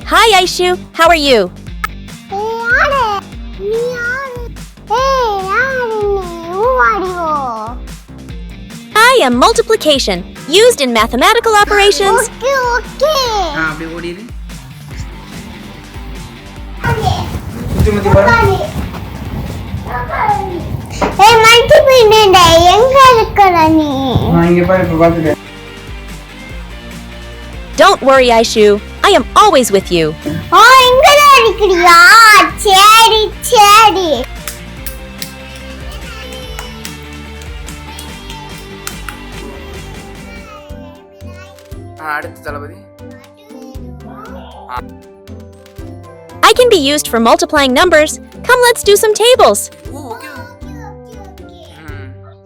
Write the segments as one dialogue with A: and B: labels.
A: Hi, Aishu. How are you? I am multiplication, used in mathematical operations.
B: அப்படியே ஓடிடு. சுத்தி முத்தி பாரு.
C: எங்க இருக்கற நீ?
B: நான் இங்க பாரு இப்ப பாத்துட்டேன்.
A: Don't worry, Aishu. I am always with you.
C: இங்க தான் இருக்கறியா? சரி சரி.
B: அடுத்து தளபதி.
A: I can be used for multiplying numbers. Come, let's do some tables.
B: Oh okay.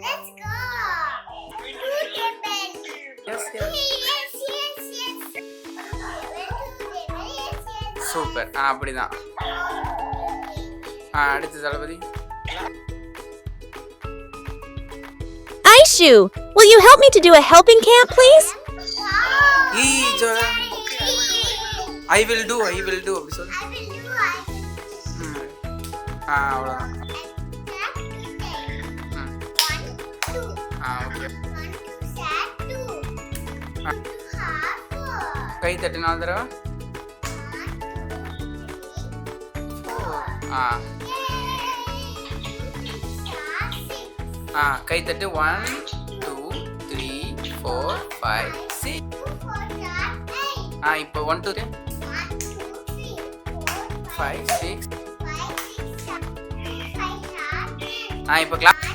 C: Let's go.
B: Yes super. அப்படிதான். அடுத்து தளபதி.
A: Aishu, will you help me to do a helping camp, please?
B: I will do அப்படி சொல்லு. அவ்வளோதான். Okay. கை தட்டு 4 தடவை. கை தட்டு 1 2 3 4 5 6. இப்போ 1 2 3 5 6. இப்போ class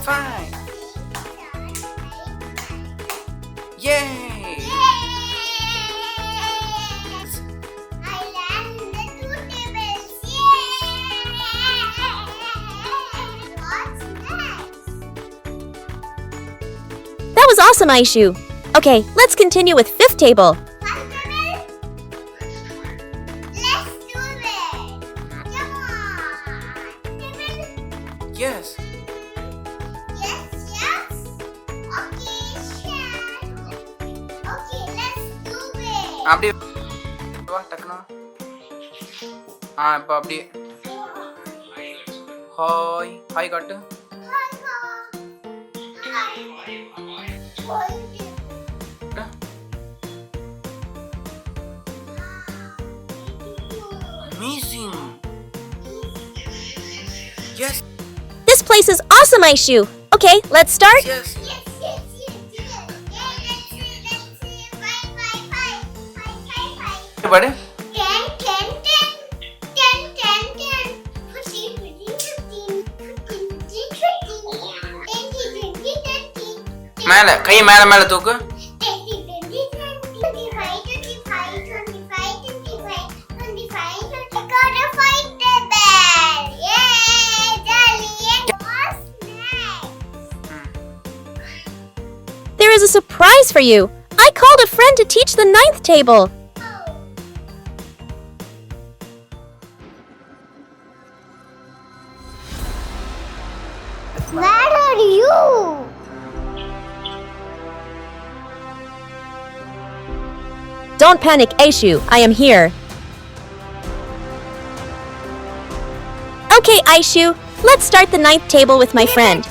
B: 5. Yay!
A: That was awesome, Aishu. Okay, let's continue with fifth table.
B: Yes. அப்படியே வா டக்குனு. இப்போ அப்படியே ஹாய் காட்டு. Amazing. Yes.
A: This place is awesome, Aishu. Okay, let's start.
B: Yes. பாடு.
C: 10 10 10 10 10 15 15 15 20 20 30.
B: மேல கை மேல தூக்கு.
C: 20 20 25 25 25 25 25 got a fight table. Yay! Jolly and what's next?
A: There is a surprise for you. I called a friend to teach the ninth table.
C: Where are you?
A: Don't panic, Aishu. I am here. Okay, Aishu. Let's start the ninth table with my friend.